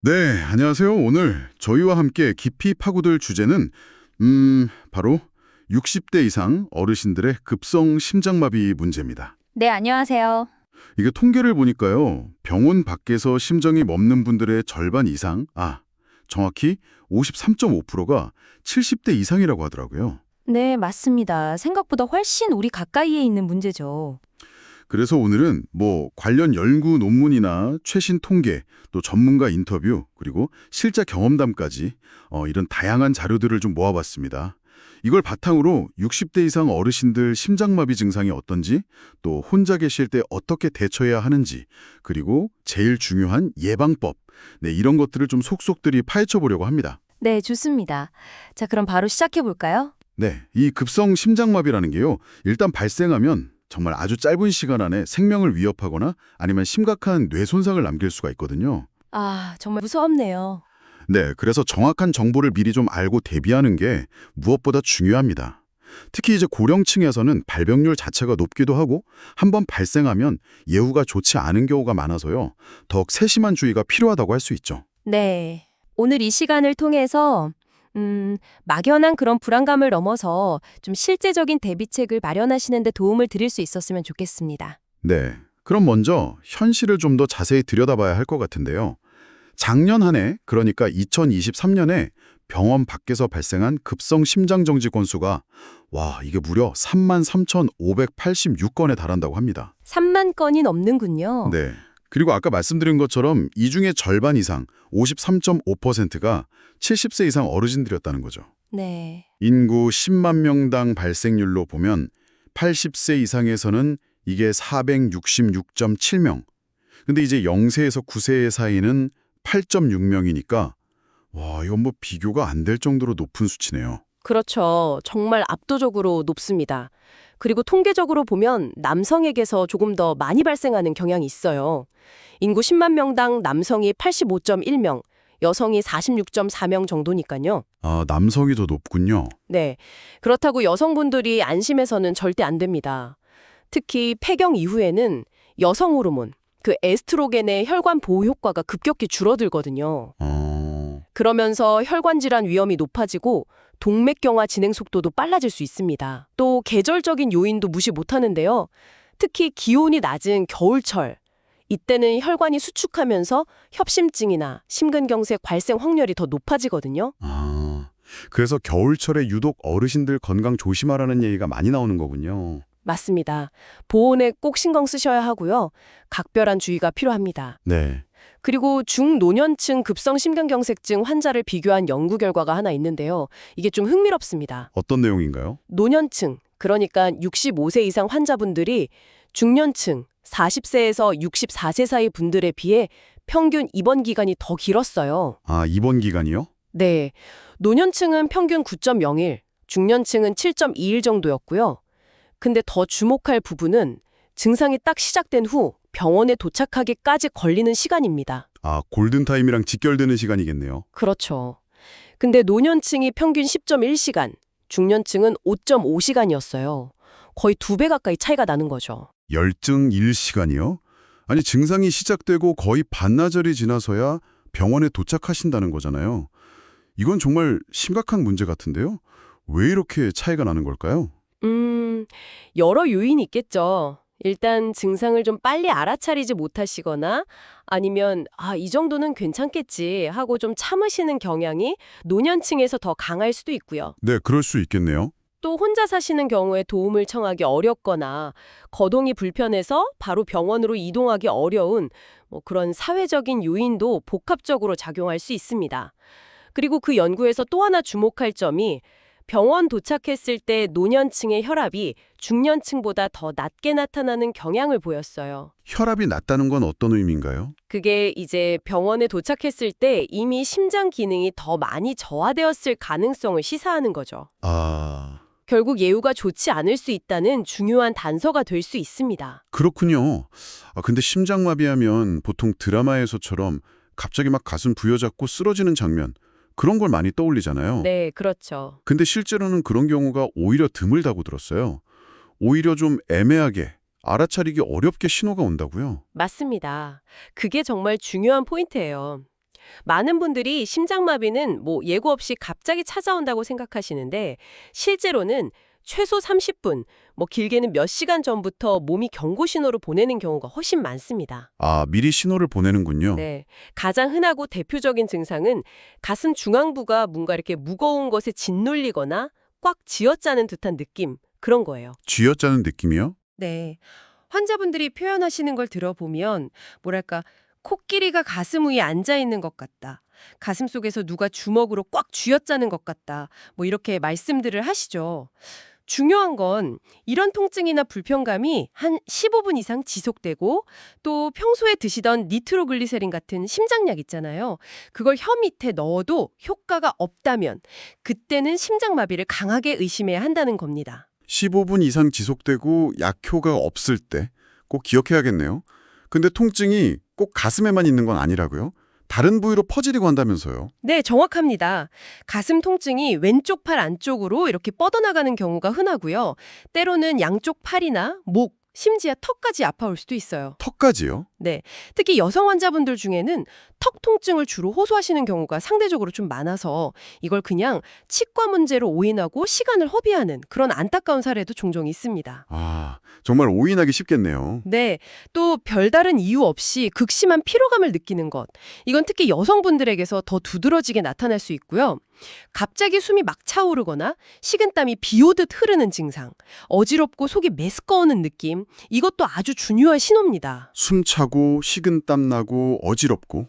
네, 안녕하세요. 오늘 저희와 함께 깊이 파고들 주제는 바로 60대 이상 어르신들의 급성 심장마비 문제입니다. 네, 안녕하세요. 이게 통계를 보니까요. 병원 밖에서 심정이 멎는 분들의 절반 이상, 정확히 53.5%가 70대 이상이라고 하더라고요. 네, 맞습니다. 생각보다 훨씬 우리 가까이에 있는 문제죠. 그래서 오늘은 관련 연구 논문이나 최신 통계, 또 전문가 인터뷰, 그리고 실제 경험담까지 이런 다양한 자료들을 좀 모아봤습니다. 이걸 바탕으로 60대 이상 어르신들 심장마비 증상이 어떤지, 또 혼자 계실 때 어떻게 대처해야 하는지, 그리고 제일 중요한 예방법, 이런 것들을 좀 속속들이 파헤쳐 보려고 합니다. 네, 좋습니다. 자, 그럼 바로 시작해 볼까요? 네, 이 급성 심장마비라는 게요. 일단 발생하면 정말 아주 짧은 시간 안에 생명을 위협하거나 아니면 심각한 뇌 손상을 남길 수가 있거든요. 정말 무섭네요. 네, 그래서 정확한 정보를 미리 좀 알고 대비하는 게 무엇보다 중요합니다. 특히 이제 고령층에서는 발병률 자체가 높기도 하고 한번 발생하면 예후가 좋지 않은 경우가 많아서요. 더욱 세심한 주의가 필요하다고 할 수 있죠. 네. 오늘 이 시간을 통해서 막연한 그런 불안감을 넘어서 좀 실제적인 대비책을 마련하시는 데 도움을 드릴 수 있었으면 좋겠습니다. 네, 그럼 먼저 현실을 좀 더 자세히 들여다봐야 할 것 같은데요. 작년 한 해, 그러니까 2023년에 병원 밖에서 발생한 급성 심장정지 건수가 이게 무려 33,586건에 달한다고 합니다. 3만 건이 넘는군요. 네. 그리고 아까 말씀드린 것처럼 이 중에 절반 이상, 53.5%가 70세 이상 어르신들이었다는 거죠. 네. 인구 10만 명당 발생률로 보면 80세 이상에서는 이게 466.7명. 근데 이제 0세에서 9세 사이는 8.6명이니까 이건 비교가 안 될 정도로 높은 수치네요. 그렇죠. 정말 압도적으로 높습니다. 그리고 통계적으로 보면 남성에게서 조금 더 많이 발생하는 경향이 있어요. 인구 10만 명당 남성이 85.1명, 여성이 46.4명 정도니까요. 남성이 더 높군요. 네. 그렇다고 여성분들이 안심해서는 절대 안 됩니다. 특히 폐경 이후에는 여성 호르몬, 그 에스트로겐의 혈관 보호 효과가 급격히 줄어들거든요. 그러면서 혈관 질환 위험이 높아지고 동맥경화 진행 속도도 빨라질 수 있습니다. 또 계절적인 요인도 무시 못하는데요. 특히 기온이 낮은 겨울철, 이때는 혈관이 수축하면서 협심증이나 심근경색 발생 확률이 더 높아지거든요. 그래서 겨울철에 유독 어르신들 건강 조심하라는 얘기가 많이 나오는 거군요. 맞습니다. 보온에 꼭 신경 쓰셔야 하고요. 각별한 주의가 필요합니다. 네. 그리고 중노년층 급성심근경색증 환자를 비교한 연구 결과가 하나 있는데요. 이게 좀 흥미롭습니다. 어떤 내용인가요? 노년층, 그러니까 65세 이상 환자분들이 중년층, 40세에서 64세 사이 분들에 비해 평균 입원 기간이 더 길었어요. 입원 기간이요? 네, 노년층은 평균 9.0일, 중년층은 7.2일 정도였고요. 근데 더 주목할 부분은 증상이 딱 시작된 후 병원에 도착하기까지 걸리는 시간입니다. 골든타임이랑 직결되는 시간이겠네요. 그렇죠. 근데 노년층이 평균 10.1시간, 중년층은 5.5시간이었어요. 거의 2배 가까이 차이가 나는 거죠. 열증 1시간이요? 아니, 증상이 시작되고 거의 반나절이 지나서야 병원에 도착하신다는 거잖아요. 이건 정말 심각한 문제 같은데요? 왜 이렇게 차이가 나는 걸까요? 여러 요인이 있겠죠. 일단 증상을 좀 빨리 알아차리지 못하시거나 아니면 이 정도는 괜찮겠지 하고 좀 참으시는 경향이 노년층에서 더 강할 수도 있고요. 네, 그럴 수 있겠네요. 또 혼자 사시는 경우에 도움을 청하기 어렵거나 거동이 불편해서 바로 병원으로 이동하기 어려운 그런 사회적인 요인도 복합적으로 작용할 수 있습니다. 그리고 그 연구에서 또 하나 주목할 점이 병원 도착했을 때 노년층의 혈압이 중년층보다 더 낮게 나타나는 경향을 보였어요. 혈압이 낮다는 건 어떤 의미인가요? 그게 이제 병원에 도착했을 때 이미 심장 기능이 더 많이 저하되었을 가능성을 시사하는 거죠. 결국 예후가 좋지 않을 수 있다는 중요한 단서가 될 수 있습니다. 그렇군요. 근데 심장마비하면 보통 드라마에서처럼 갑자기 막 가슴 부여잡고 쓰러지는 장면, 그런 걸 많이 떠올리잖아요. 네, 그렇죠. 근데 실제로는 그런 경우가 오히려 드물다고 들었어요. 오히려 좀 애매하게, 알아차리기 어렵게 신호가 온다고요. 맞습니다. 그게 정말 중요한 포인트예요. 많은 분들이 심장마비는 뭐 예고 없이 갑자기 찾아온다고 생각하시는데 실제로는 최소 30분, 뭐 길게는 몇 시간 전부터 몸이 경고 신호를 보내는 경우가 훨씬 많습니다. 아, 미리 신호를 보내는군요. 네, 가장 흔하고 대표적인 증상은 가슴 중앙부가 뭔가 이렇게 무거운 것에 짓눌리거나 꽉 쥐어짜는 듯한 느낌, 그런 거예요. 쥐어짜는 느낌이요? 네. 환자분들이 표현하시는 걸 들어보면 뭐랄까 코끼리가 가슴 위에 앉아 있는 것 같다. 가슴 속에서 누가 주먹으로 꽉 쥐어짜는 것 같다. 뭐 이렇게 말씀들을 하시죠. 중요한 건 이런 통증이나 불편감이 한 15분 이상 지속되고 또 평소에 드시던 니트로글리세린 같은 심장약 있잖아요. 그걸 혀 밑에 넣어도 효과가 없다면 그때는 심장마비를 강하게 의심해야 한다는 겁니다. 15분 이상 지속되고 약효가 없을 때 꼭 기억해야겠네요. 근데 통증이 꼭 가슴에만 있는 건 아니라고요? 다른 부위로 퍼지려고 한다면서요? 네, 정확합니다. 가슴 통증이 왼쪽 팔 안쪽으로 이렇게 뻗어나가는 경우가 흔하고요. 때로는 양쪽 팔이나 목, 심지어 턱까지 아파올 수도 있어요. 턱까지요? 네, 특히 여성 환자분들 중에는 턱 통증을 주로 호소하시는 경우가 상대적으로 좀 많아서 이걸 그냥 치과 문제로 오인하고 시간을 허비하는 그런 안타까운 사례도 종종 있습니다. 아, 정말 오인하기 쉽겠네요. 네, 또 별다른 이유 없이 극심한 피로감을 느끼는 것. 이건 특히 여성분들에게서 더 두드러지게 나타날 수 있고요. 갑자기 숨이 막 차오르거나 식은땀이 비 오듯 흐르는 증상, 어지럽고 속이 메스꺼우는 느낌, 이것도 아주 중요한 신호입니다. 숨차고 식은땀 나고 어지럽고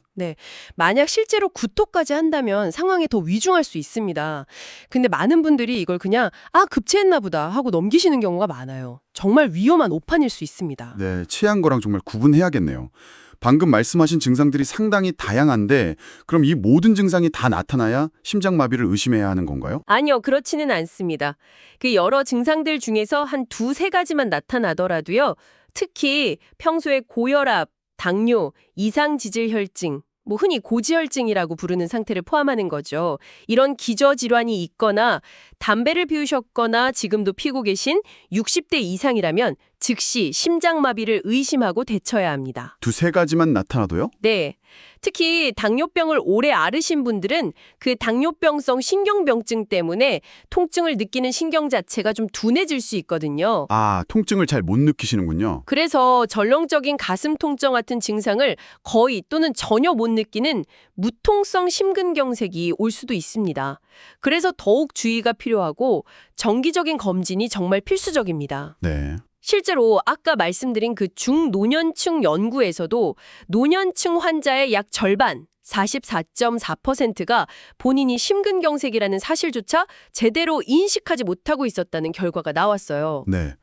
만약 실제로 구토까지 한다면 상황이 더 위중할 수 있습니다. 근데 많은 분들이 이걸 그냥 급체했나 보다 하고 넘기시는 경우가 많아요. 정말 위험한 오판일 수 있습니다. 네, 체한 거랑 정말 구분해야겠네요. 방금 말씀하신 증상들이 상당히 다양한데 그럼 이 모든 증상이 다 나타나야 심장마비를 의심해야 하는 건가요? 아니요, 그렇지는 않습니다. 그 여러 증상들 중에서 한 두세 가지만 나타나더라도요. 특히 평소에 고혈압, 당뇨, 이상지질혈증, 뭐 흔히 고지혈증이라고 부르는 상태를 포함하는 거죠. 이런 기저질환이 있거나 담배를 피우셨거나 지금도 피고 계신 60대 이상이라면 즉시 심장마비를 의심하고 대처해야 합니다. 두세 가지만 나타나도요? 네. 특히 당뇨병을 오래 앓으신 분들은 그 당뇨병성 신경병증 때문에 통증을 느끼는 신경 자체가 좀 둔해질 수 있거든요. 아, 통증을 잘 못 느끼시는군요. 그래서 전형적인 가슴 통증 같은 증상을 거의 또는 전혀 못 느끼는 무통성 심근경색이 올 수도 있습니다. 그래서 더욱 주의가 필요하고 정기적인 검진이 정말 필수적입니다. 네. 실제로 아까 말씀드린 그 중노년층 연구에서도 노년층 환자의 약 절반, 44.4%가 본인이 심근경색이라는 사실조차 제대로 인식하지 못하고 있었다는 결과가 나왔어요. 네.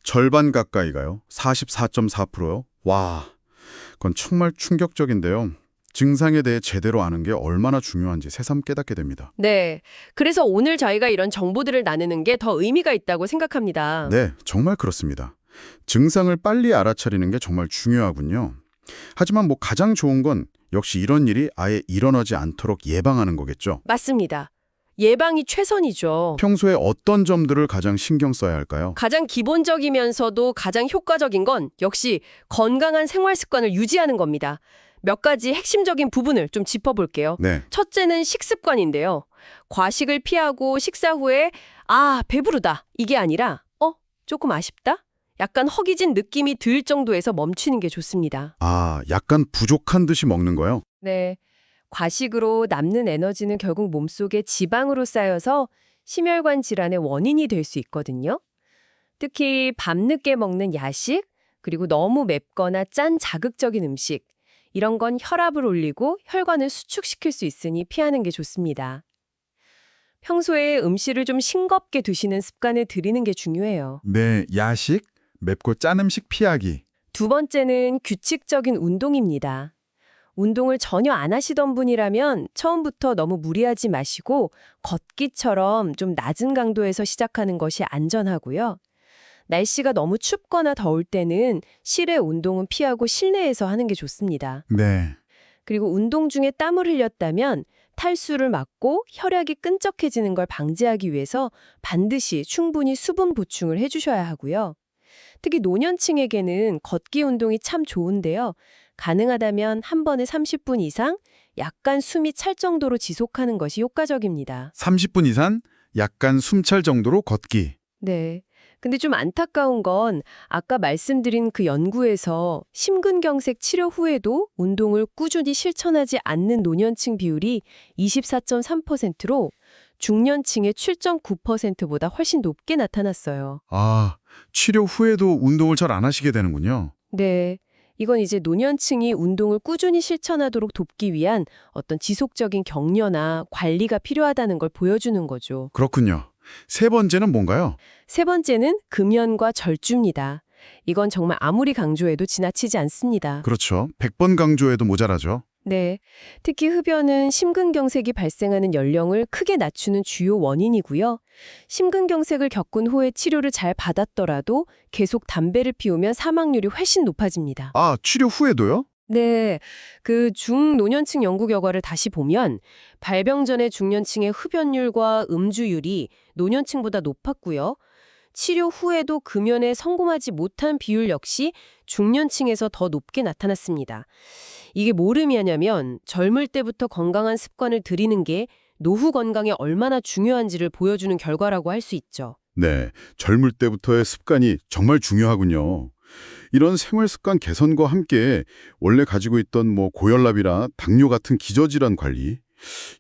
절반 가까이가요? 44.4%요? 와, 그건 정말 충격적인데요. 증상에 대해 제대로 아는 게 얼마나 중요한지 새삼 깨닫게 됩니다. 네. 그래서 오늘 저희가 이런 정보들을 나누는 게 더 의미가 있다고 생각합니다. 네, 정말 그렇습니다. 증상을 빨리 알아차리는 게 정말 중요하군요. 하지만 가장 좋은 건 역시 이런 일이 아예 일어나지 않도록 예방하는 거겠죠. 맞습니다. 예방이 최선이죠. 평소에 어떤 점들을 가장 신경 써야 할까요? 가장 기본적이면서도 가장 효과적인 건 역시 건강한 생활 습관을 유지하는 겁니다. 몇 가지 핵심적인 부분을 좀 짚어볼게요. 네, 첫째는 식습관인데요. 과식을 피하고 식사 후에 배부르다 이게 아니라 조금 아쉽다? 약간 허기진 느낌이 들 정도에서 멈추는 게 좋습니다. 약간 부족한 듯이 먹는 거요? 네. 과식으로 남는 에너지는 결국 몸속에 지방으로 쌓여서 심혈관 질환의 원인이 될 수 있거든요. 특히 밤늦게 먹는 야식, 그리고 너무 맵거나 짠 자극적인 음식, 이런 건 혈압을 올리고 혈관을 수축시킬 수 있으니 피하는 게 좋습니다. 평소에 음식을 좀 싱겁게 드시는 습관을 들이는 게 중요해요. 네, 야식, 맵고 짠 음식 피하기. 두 번째는 규칙적인 운동입니다. 운동을 전혀 안 하시던 분이라면 처음부터 너무 무리하지 마시고 걷기처럼 좀 낮은 강도에서 시작하는 것이 안전하고요. 날씨가 너무 춥거나 더울 때는 실외 운동은 피하고 실내에서 하는 게 좋습니다. 네, 그리고 운동 중에 땀을 흘렸다면 탈수를 막고 혈액이 끈적해지는 걸 방지하기 위해서 반드시 충분히 수분 보충을 해주셔야 하고요. 특히 노년층에게는 걷기 운동이 참 좋은데요. 가능하다면 한 번에 30분 이상 약간 숨이 찰 정도로 지속하는 것이 효과적입니다. 30분 이상 약간 숨찰 정도로 걷기. 네. 근데 좀 안타까운 건 아까 말씀드린 그 연구에서 심근경색 치료 후에도 운동을 꾸준히 실천하지 않는 노년층 비율이 24.3%로 중년층의 7.9%보다 훨씬 높게 나타났어요. 아, 치료 후에도 운동을 잘 안 하시게 되는군요. 네. 이건 이제 노년층이 운동을 꾸준히 실천하도록 돕기 위한 어떤 지속적인 격려나 관리가 필요하다는 걸 보여주는 거죠. 그렇군요. 세 번째는 뭔가요? 세 번째는 금연과 절주입니다. 이건 정말 아무리 강조해도 지나치지 않습니다. 그렇죠. 100번 강조해도 모자라죠. 네. 특히 흡연은 심근경색이 발생하는 연령을 크게 낮추는 주요 원인이고요. 심근경색을 겪은 후에 치료를 잘 받았더라도 계속 담배를 피우면 사망률이 훨씬 높아집니다. 아, 치료 후에도요? 네. 그 중노년층 연구 결과를 다시 보면 발병 전의 중년층의 흡연율과 음주율이 노년층보다 높았고요. 치료 후에도 금연에 성공하지 못한 비율 역시 중년층에서 더 높게 나타났습니다. 이게 뭘 의미하냐면 젊을 때부터 건강한 습관을 들이는 게 노후 건강에 얼마나 중요한지를 보여주는 결과라고 할 수 있죠. 네, 젊을 때부터의 습관이 정말 중요하군요. 이런 생활 습관 개선과 함께 원래 가지고 있던 고혈압이나 당뇨 같은 기저질환 관리,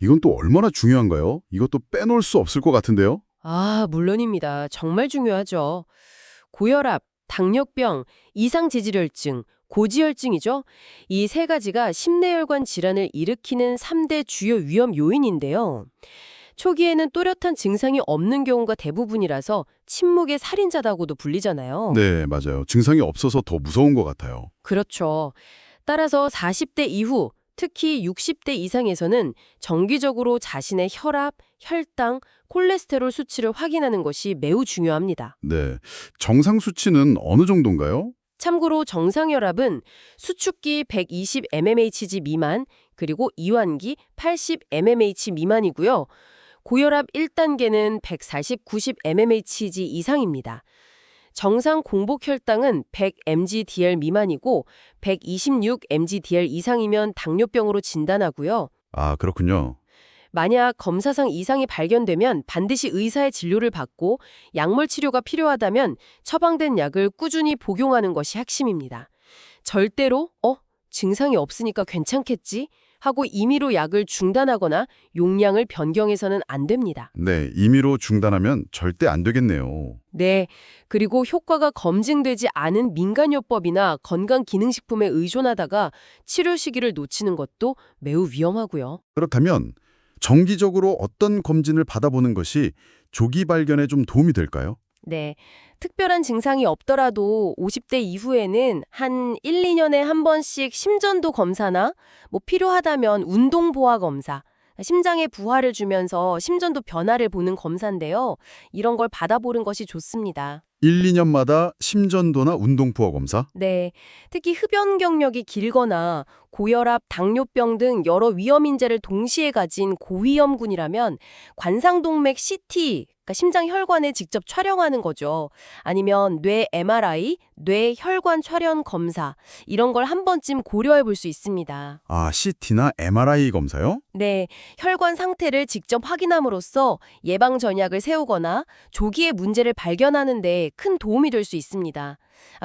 이건 또 얼마나 중요한가요? 이것도 빼놓을 수 없을 것 같은데요? 아, 물론입니다. 정말 중요하죠. 고혈압, 당뇨병, 이상지질혈증, 고지혈증이죠. 이 세 가지가 심내혈관 질환을 일으키는 3대 주요 위험 요인인데요. 초기에는 또렷한 증상이 없는 경우가 대부분이라서 침묵의 살인자다고도 불리잖아요. 네, 맞아요. 증상이 없어서 더 무서운 것 같아요. 그렇죠. 따라서 40대 이후, 특히 60대 이상에서는 정기적으로 자신의 혈압, 혈당, 콜레스테롤 수치를 확인하는 것이 매우 중요합니다. 네, 정상 수치는 어느 정도인가요? 참고로 정상혈압은 수축기 120mmHg 미만, 그리고 이완기 80mmH 미만이고요. 고혈압 1단계는 140-90mmHg 이상입니다. 정상 공복 혈당은 100mg/dl 미만이고 126mg/dl 이상이면 당뇨병으로 진단하고요. 아, 그렇군요. 만약 검사상 이상이 발견되면 반드시 의사의 진료를 받고 약물 치료가 필요하다면 처방된 약을 꾸준히 복용하는 것이 핵심입니다. 절대로 증상이 없으니까 괜찮겠지? 하고 임의로 약을 중단하거나 용량을 변경해서는 안 됩니다. 네, 임의로 중단하면 절대 안 되겠네요. 네, 그리고 효과가 검증되지 않은 민간요법이나 건강기능식품에 의존하다가 치료 시기를 놓치는 것도 매우 위험하고요. 그렇다면 정기적으로 어떤 검진을 받아보는 것이 조기 발견에 좀 도움이 될까요? 네, 특별한 증상이 없더라도 50대 이후에는 한 1, 2년에 한 번씩 심전도 검사나 필요하다면 운동보아 검사, 심장에 부하를 주면서 심전도 변화를 보는 검사인데요. 이런 걸 받아보는 것이 좋습니다. 1, 2년마다 심전도나 운동부하 검사? 네, 특히 흡연 경력이 길거나 고혈압, 당뇨병 등 여러 위험 인자를 동시에 가진 고위험군이라면 관상동맥 CT, 그러니까 심장 혈관에 직접 촬영하는 거죠. 아니면 뇌 MRI, 뇌 혈관 촬영 검사 이런 걸 한 번쯤 고려해 볼 수 있습니다. 아, CT나 MRI 검사요? 네, 혈관 상태를 직접 확인함으로써 예방 전략을 세우거나 조기에 문제를 발견하는 데 큰 도움이 될 수 있습니다.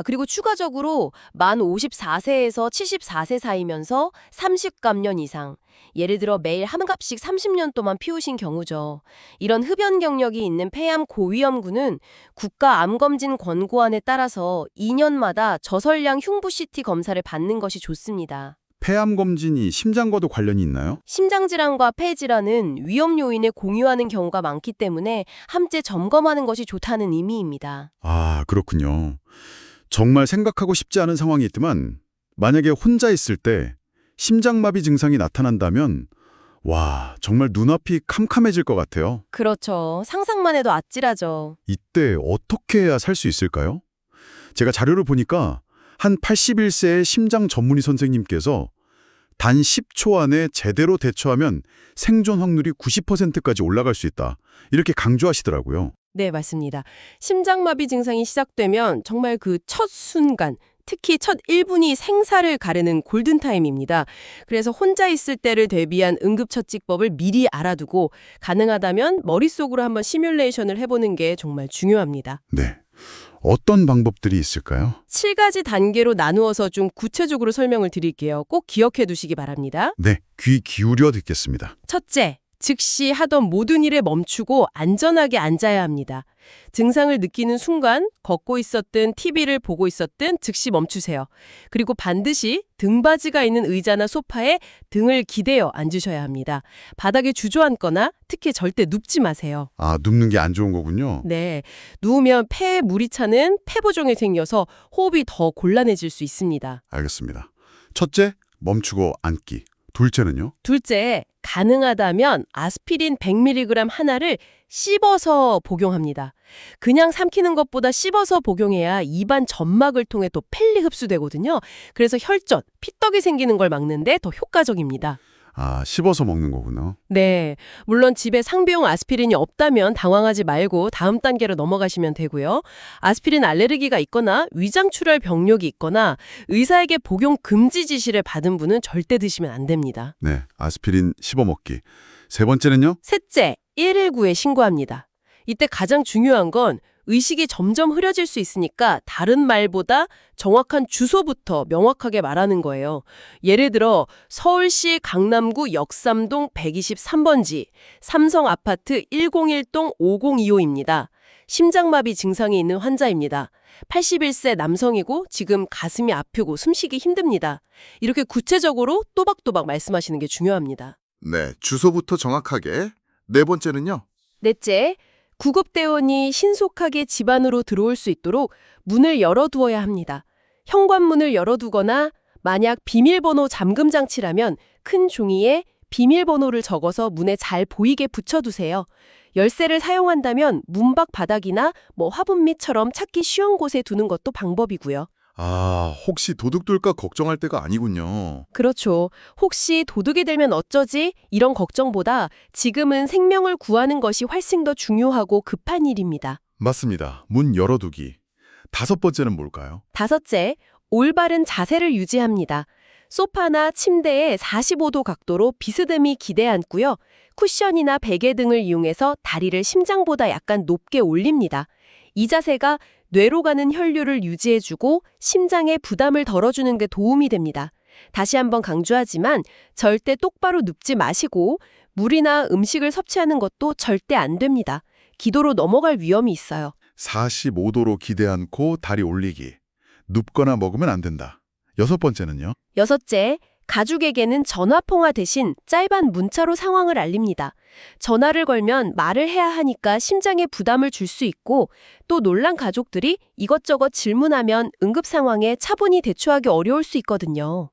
그리고 추가적으로 만 54세에서 74세 사이면서 30감년 이상, 예를 들어 매일 한 갑씩 30년 동안 피우신 경우죠. 이런 흡연 경력이 있는 폐암 고위험군은 국가암검진 권고안에 따라서 2년마다 저설량 흉부 CT 검사를 받는 것이 좋습니다. 폐암 검진이 심장과도 관련이 있나요? 심장질환과 폐질환은 위험 요인에 공유하는 경우가 많기 때문에 함께 점검하는 것이 좋다는 의미입니다. 아, 그렇군요. 정말 생각하고 싶지 않은 상황이 있지만 만약에 혼자 있을 때 심장마비 증상이 나타난다면 와, 정말 눈앞이 캄캄해질 것 같아요. 그렇죠. 상상만 해도 아찔하죠. 이때 어떻게 해야 살 수 있을까요? 제가 자료를 보니까 한 81세의 심장 전문의 선생님께서 단 10초 안에 제대로 대처하면 생존 확률이 90%까지 올라갈 수 있다. 이렇게 강조하시더라고요. 네, 맞습니다. 심장마비 증상이 시작되면 정말 그 첫 순간 특히 첫 1분이 생사를 가르는 골든타임입니다. 그래서 혼자 있을 때를 대비한 응급처치법을 미리 알아두고 가능하다면 머릿속으로 한번 시뮬레이션을 해보는 게 정말 중요합니다. 네. 어떤 방법들이 있을까요? 7가지 단계로 나누어서 좀 구체적으로 설명을 드릴게요. 꼭 기억해 두시기 바랍니다. 네, 귀 기울여 듣겠습니다. 첫째, 즉시 하던 모든 일에 멈추고 안전하게 앉아야 합니다. 증상을 느끼는 순간 걷고 있었든 TV를 보고 있었든 즉시 멈추세요. 그리고 반드시 등받이가 있는 의자나 소파에 등을 기대어 앉으셔야 합니다. 바닥에 주저앉거나 특히 절대 눕지 마세요. 아, 눕는 게 안 좋은 거군요. 네, 누우면 폐에 물이 차는 폐부종이 생겨서 호흡이 더 곤란해질 수 있습니다. 알겠습니다. 첫째, 멈추고 앉기. 둘째는요? 둘째, 가능하다면 아스피린 100mg 하나를 씹어서 복용합니다. 그냥 삼키는 것보다 씹어서 복용해야 입안 점막을 통해 또 펠리 흡수되거든요. 그래서 혈전, 피떡이 생기는 걸 막는데 더 효과적입니다. 아, 씹어서 먹는 거구나. 네, 물론 집에 상비용 아스피린이 없다면 당황하지 말고 다음 단계로 넘어가시면 되고요. 아스피린 알레르기가 있거나 위장출혈 병력이 있거나 의사에게 복용 금지 지시를 받은 분은 절대 드시면 안 됩니다. 네, 아스피린 씹어 먹기. 세 번째는요? 셋째, 119에 신고합니다. 이때 가장 중요한 건 의식이 점점 흐려질 수 있으니까 다른 말보다 정확한 주소부터 명확하게 말하는 거예요. 예를 들어 서울시 강남구 역삼동 123번지 삼성아파트 101동 5025입니다. 심장마비 증상이 있는 환자입니다. 81세 남성이고 지금 가슴이 아프고 숨쉬기 힘듭니다. 이렇게 구체적으로 또박또박 말씀하시는 게 중요합니다. 네, 주소부터 정확하게. 네 번째는요? 넷째, 구급대원이 신속하게 집 안으로 들어올 수 있도록 문을 열어두어야 합니다. 현관문을 열어두거나 만약 비밀번호 잠금 장치라면 큰 종이에 비밀번호를 적어서 문에 잘 보이게 붙여두세요. 열쇠를 사용한다면 문밖 바닥이나 화분밑처럼 찾기 쉬운 곳에 두는 것도 방법이고요. 아, 혹시 도둑 들까 걱정할 때가 아니군요. 그렇죠. 혹시 도둑이 들면 어쩌지? 이런 걱정보다 지금은 생명을 구하는 것이 훨씬 더 중요하고 급한 일입니다. 맞습니다. 문 열어두기. 다섯 번째는 뭘까요? 다섯째, 올바른 자세를 유지합니다. 소파나 침대에 45도 각도로 비스듬히 기대 앉고요. 쿠션이나 베개 등을 이용해서 다리를 심장보다 약간 높게 올립니다. 이 자세가 뇌로 가는 혈류를 유지해주고 심장에 부담을 덜어주는 데 도움이 됩니다. 다시 한번 강조하지만 절대 똑바로 눕지 마시고 물이나 음식을 섭취하는 것도 절대 안 됩니다. 기도로 넘어갈 위험이 있어요. 45도로 기대 않고 다리 올리기. 눕거나 먹으면 안 된다. 여섯 번째는요? 여섯째, 가족에게는 전화통화 대신 짧은 문자로 상황을 알립니다. 전화를 걸면 말을 해야 하니까 심장에 부담을 줄 수 있고 또 놀란 가족들이 이것저것 질문하면 응급 상황에 차분히 대처하기 어려울 수 있거든요.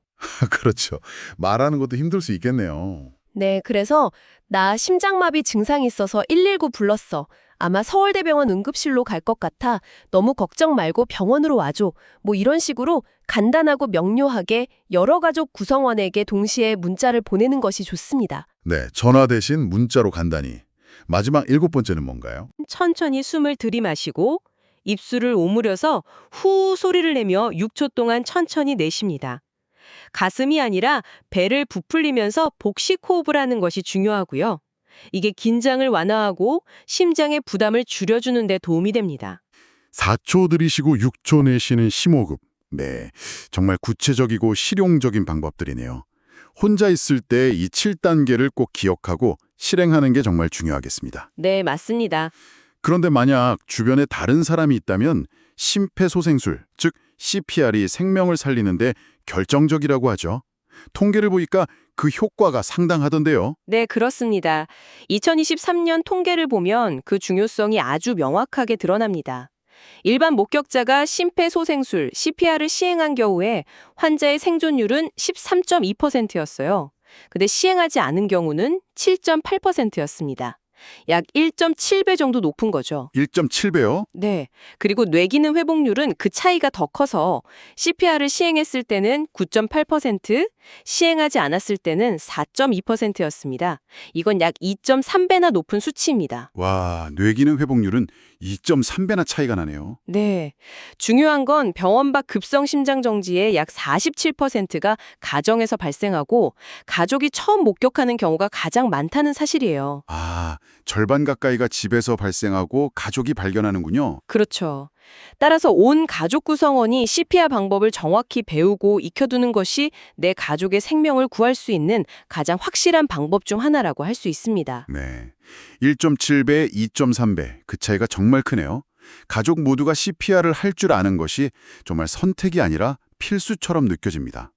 그렇죠. 말하는 것도 힘들 수 있겠네요. 네, 그래서 나 심장마비 증상이 있어서 119 불렀어. 아마 서울대병원 응급실로 갈 것 같아. 너무 걱정 말고 병원으로 와줘. 이런 식으로 간단하고 명료하게 여러 가족 구성원에게 동시에 문자를 보내는 것이 좋습니다. 네, 전화 대신 문자로 간단히. 마지막 일곱 번째는 뭔가요? 천천히 숨을 들이마시고 입술을 오므려서 후 소리를 내며 6초 동안 천천히 내쉽니다. 가슴이 아니라 배를 부풀리면서 복식 호흡을 하는 것이 중요하고요. 이게 긴장을 완화하고 심장의 부담을 줄여주는 데 도움이 됩니다. 4초 들이쉬고 6초 내쉬는 심호흡. 네, 정말 구체적이고 실용적인 방법들이네요. 혼자 있을 때 이 7단계를 꼭 기억하고 실행하는 게 정말 중요하겠습니다. 네, 맞습니다. 그런데 만약 주변에 다른 사람이 있다면 심폐소생술, 즉 CPR이 생명을 살리는데 결정적이라고 하죠. 통계를 보니까 그 효과가 상당하던데요. 네, 그렇습니다. 2023년 통계를 보면 그 중요성이 아주 명확하게 드러납니다. 일반 목격자가 심폐소생술, CPR을 시행한 경우에 환자의 생존율은 13.2%였어요. 근데 시행하지 않은 경우는 7.8%였습니다. 약 1.7배 정도 높은 거죠. 1.7배요? 네. 그리고 뇌기능 회복률은 그 차이가 더 커서 CPR을 시행했을 때는 9.8%, 시행하지 않았을 때는 4.2%였습니다. 이건 약 2.3배나 높은 수치입니다. 와, 뇌기능 회복률은 2.3배나 차이가 나네요. 네. 중요한 건 병원 밖 급성 심장 정지의 약 47%가 가정에서 발생하고 가족이 처음 목격하는 경우가 가장 많다는 사실이에요. 아, 절반 가까이가 집에서 발생하고 가족이 발견하는군요. 그렇죠. 따라서 온 가족 구성원이 CPR 방법을 정확히 배우고 익혀두는 것이 내 가족의 생명을 구할 수 있는 가장 확실한 방법 중 하나라고 할 수 있습니다. 네. 1.7배, 2.3배. 그 차이가 정말 크네요. 가족 모두가 CPR을 할 줄 아는 것이 정말 선택이 아니라 필수처럼 느껴집니다.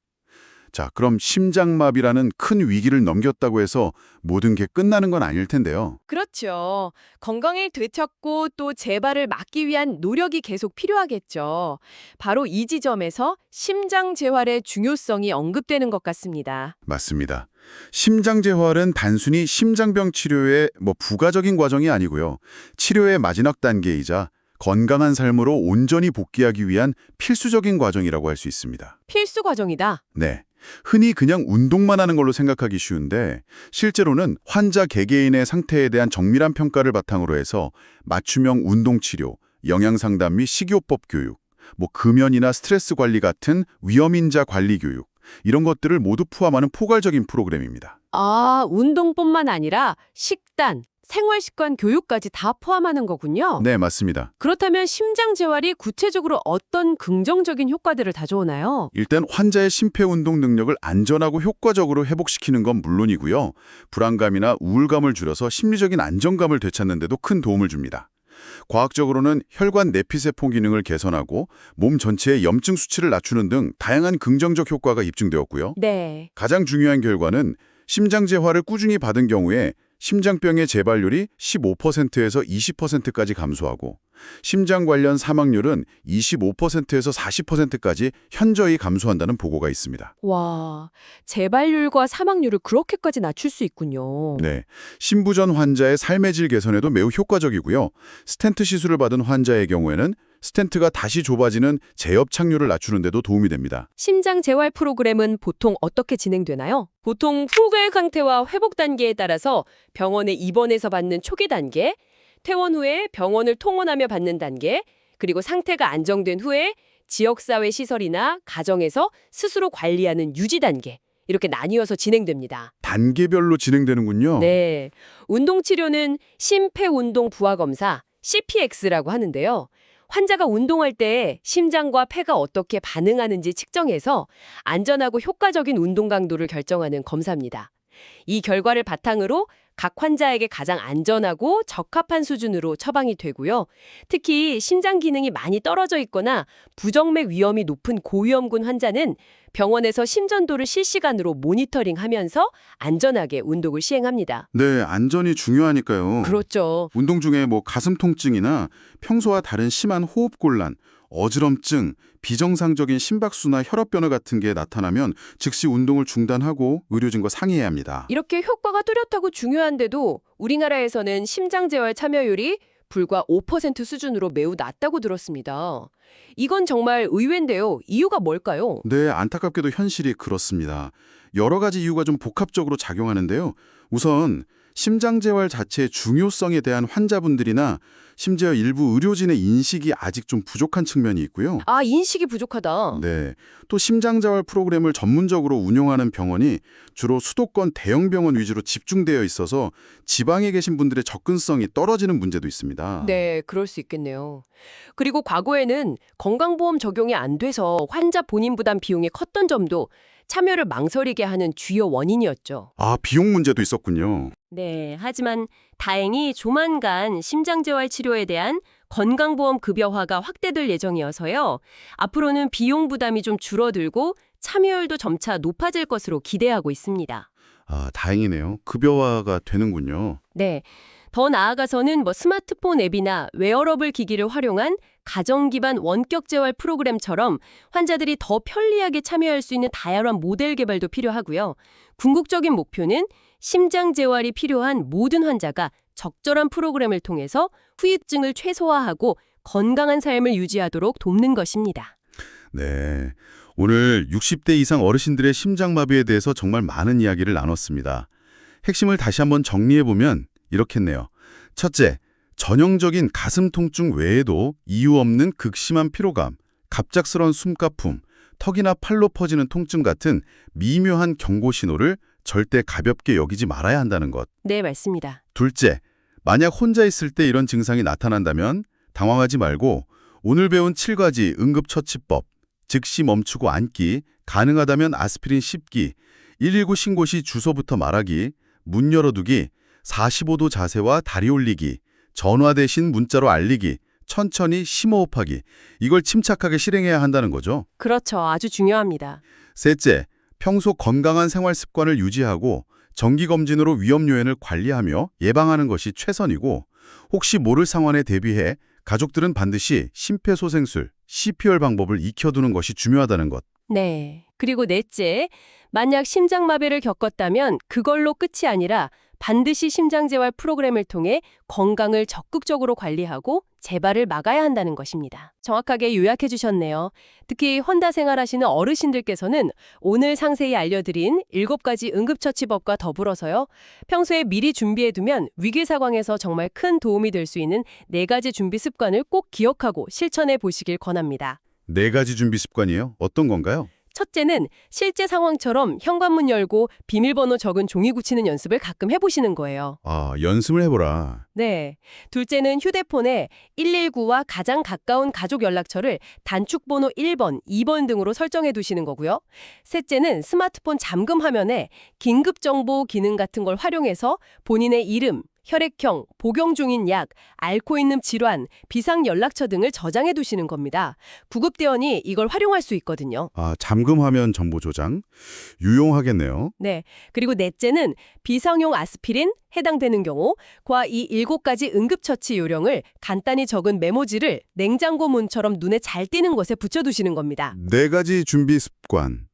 자, 그럼 심장마비라는 큰 위기를 넘겼다고 해서 모든 게 끝나는 건 아닐 텐데요. 그렇죠. 건강을 되찾고 또 재발을 막기 위한 노력이 계속 필요하겠죠. 바로 이 지점에서 심장 재활의 중요성이 언급되는 것 같습니다. 맞습니다. 심장재활은 단순히 심장병 치료의 부가적인 과정이 아니고요. 치료의 마지막 단계이자 건강한 삶으로 온전히 복귀하기 위한 필수적인 과정이라고 할 수 있습니다. 필수 과정이다. 네. 흔히 그냥 운동만 하는 걸로 생각하기 쉬운데 실제로는 환자 개개인의 상태에 대한 정밀한 평가를 바탕으로 해서 맞춤형 운동치료, 영양상담 및 식이요법 교육, 금연이나 스트레스 관리 같은 위험인자 관리 교육, 이런 것들을 모두 포함하는 포괄적인 프로그램입니다. 아, 운동뿐만 아니라 식단, 생활습관 교육까지 다 포함하는 거군요. 네, 맞습니다. 그렇다면 심장 재활이 구체적으로 어떤 긍정적인 효과들을 가져오나요? 일단 환자의 심폐운동 능력을 안전하고 효과적으로 회복시키는 건 물론이고요. 불안감이나 우울감을 줄여서 심리적인 안정감을 되찾는 데도 큰 도움을 줍니다. 과학적으로는 혈관 내피세포 기능을 개선하고 몸 전체의 염증 수치를 낮추는 등 다양한 긍정적 효과가 입증되었고요. 네. 가장 중요한 결과는 심장 재활을 꾸준히 받은 경우에 심장병의 재발률이 15%에서 20%까지 감소하고 심장 관련 사망률은 25%에서 40%까지 현저히 감소한다는 보고가 있습니다. 와, 재발률과 사망률을 그렇게까지 낮출 수 있군요. 네, 심부전 환자의 삶의 질 개선에도 매우 효과적이고요. 스텐트 시술을 받은 환자의 경우에는 스텐트가 다시 좁아지는 재협착률을 낮추는 데도 도움이 됩니다. 심장 재활 프로그램은 보통 어떻게 진행되나요? 보통 후발 상태와 회복 단계에 따라서 병원에 입원해서 받는 초기 단계, 퇴원 후에 병원을 통원하며 받는 단계, 그리고 상태가 안정된 후에 지역사회 시설이나 가정에서 스스로 관리하는 유지 단계, 이렇게 나뉘어서 진행됩니다. 단계별로 진행되는군요. 네, 운동치료는 심폐운동 부하검사, CPX라고 하는데요. 환자가 운동할 때 심장과 폐가 어떻게 반응하는지 측정해서 안전하고 효과적인 운동 강도를 결정하는 검사입니다. 이 결과를 바탕으로 각 환자에게 가장 안전하고 적합한 수준으로 처방이 되고요. 특히 심장 기능이 많이 떨어져 있거나 부정맥 위험이 높은 고위험군 환자는 병원에서 심전도를 실시간으로 모니터링하면서 안전하게 운동을 시행합니다. 네, 안전이 중요하니까요. 그렇죠. 운동 중에 가슴 통증이나 평소와 다른 심한 호흡 곤란, 어지럼증, 비정상적인 심박수나 혈압 변화 같은 게 나타나면 즉시 운동을 중단하고 의료진과 상의해야 합니다. 이렇게 효과가 뚜렷하고 중요한데도 우리나라에서는 심장 재활 참여율이 불과 5% 수준으로 매우 낮다고 들었습니다. 이건 정말 의외인데요. 이유가 뭘까요? 네, 안타깝게도 현실이 그렇습니다. 여러 가지 이유가 좀 복합적으로 작용하는데요. 우선 심장재활 자체의 중요성에 대한 환자분들이나 심지어 일부 의료진의 인식이 아직 좀 부족한 측면이 있고요. 아, 인식이 부족하다. 네, 또 심장재활 프로그램을 전문적으로 운영하는 병원이 주로 수도권 대형 병원 위주로 집중되어 있어서 지방에 계신 분들의 접근성이 떨어지는 문제도 있습니다. 네, 그럴 수 있겠네요. 그리고 과거에는 건강보험 적용이 안 돼서 환자 본인 부담 비용이 컸던 점도 참여를 망설이게 하는 주요 원인이었죠. 아, 비용 문제도 있었군요. 네, 하지만 다행히 조만간 심장재활 치료에 대한 건강보험 급여화가 확대될 예정이어서요. 앞으로는 비용 부담이 좀 줄어들고 참여율도 점차 높아질 것으로 기대하고 있습니다. 아, 다행이네요. 급여화가 되는군요. 네, 더 나아가서는 스마트폰 앱이나 웨어러블 기기를 활용한 가정 기반 원격 재활 프로그램처럼 환자들이 더 편리하게 참여할 수 있는 다양한 모델 개발도 필요하고요. 궁극적인 목표는 심장 재활이 필요한 모든 환자가 적절한 프로그램을 통해서 후유증을 최소화하고 건강한 삶을 유지하도록 돕는 것입니다. 네. 오늘 60대 이상 어르신들의 심장마비에 대해서 정말 많은 이야기를 나눴습니다. 핵심을 다시 한번 정리해보면 이렇겠네요. 첫째, 전형적인 가슴 통증 외에도 이유 없는 극심한 피로감, 갑작스러운 숨가쁨, 턱이나 팔로 퍼지는 통증 같은 미묘한 경고 신호를 절대 가볍게 여기지 말아야 한다는 것. 네, 맞습니다. 둘째, 만약 혼자 있을 때 이런 증상이 나타난다면 당황하지 말고 오늘 배운 7가지 응급처치법, 즉시 멈추고 앉기, 가능하다면 아스피린 씹기, 119 신고 시 주소부터 말하기, 문 열어두기, 45도 자세와 다리 올리기, 전화 대신 문자로 알리기, 천천히 심호흡하기, 이걸 침착하게 실행해야 한다는 거죠. 그렇죠. 아주 중요합니다. 셋째, 평소 건강한 생활 습관을 유지하고 정기검진으로 위험 요인을 관리하며 예방하는 것이 최선이고, 혹시 모를 상황에 대비해 가족들은 반드시 심폐소생술, CPR 방법을 익혀두는 것이 중요하다는 것. 네. 그리고 넷째, 만약 심장마비를 겪었다면 그걸로 끝이 아니라 반드시 심장재활 프로그램을 통해 건강을 적극적으로 관리하고 재발을 막아야 한다는 것입니다. 정확하게 요약해 주셨네요. 특히 혼자 생활하시는 어르신들께서는 오늘 상세히 알려드린 7가지 응급처치법과 더불어서요. 평소에 미리 준비해두면 위기 상황에서 정말 큰 도움이 될 수 있는 4가지 준비 습관을 꼭 기억하고 실천해 보시길 권합니다. 4가지 준비 습관이요? 어떤 건가요? 첫째는 실제 상황처럼 현관문 열고 비밀번호 적은 종이 굳히는 연습을 가끔 해보시는 거예요. 아, 연습을 해보라. 네. 둘째는 휴대폰에 119와 가장 가까운 가족 연락처를 단축번호 1번, 2번 등으로 설정해 두시는 거고요. 셋째는 스마트폰 잠금 화면에 긴급정보 기능 같은 걸 활용해서 본인의 이름, 혈액형, 복용 중인 약, 앓고 있는 질환, 비상 연락처 등을 저장해 두시는 겁니다. 구급대원이 이걸 활용할 수 있거든요. 아, 잠금 화면 정보 저장? 유용하겠네요. 네. 그리고 넷째는 비상용 아스피린, 해당되는 경우 과 이 7가지 응급처치 요령을 간단히 적은 메모지를 냉장고 문처럼 눈에 잘 띄는 곳에 붙여두시는 겁니다. 4가지 준비 습관,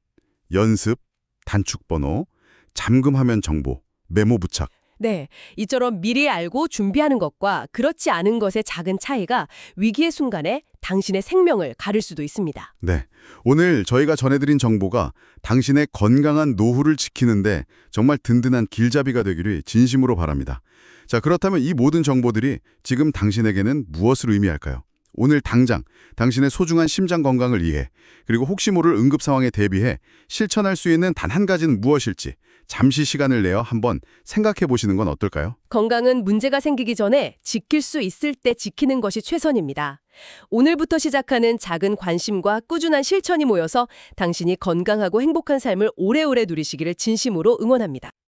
연습, 단축번호, 잠금 화면 정보, 메모 부착. 네, 이처럼 미리 알고 준비하는 것과 그렇지 않은 것의 작은 차이가 위기의 순간에 당신의 생명을 가를 수도 있습니다. 네, 오늘 저희가 전해드린 정보가 당신의 건강한 노후를 지키는데 정말 든든한 길잡이가 되기를 진심으로 바랍니다. 자, 그렇다면 이 모든 정보들이 지금 당신에게는 무엇을 의미할까요? 오늘 당장 당신의 소중한 심장 건강을 위해, 그리고 혹시 모를 응급 상황에 대비해 실천할 수 있는 단 한 가지는 무엇일지 잠시 시간을 내어 한번 생각해 보시는 건 어떨까요? 건강은 문제가 생기기 전에 지킬 수 있을 때 지키는 것이 최선입니다. 오늘부터 시작하는 작은 관심과 꾸준한 실천이 모여서 당신이 건강하고 행복한 삶을 오래오래 누리시기를 진심으로 응원합니다.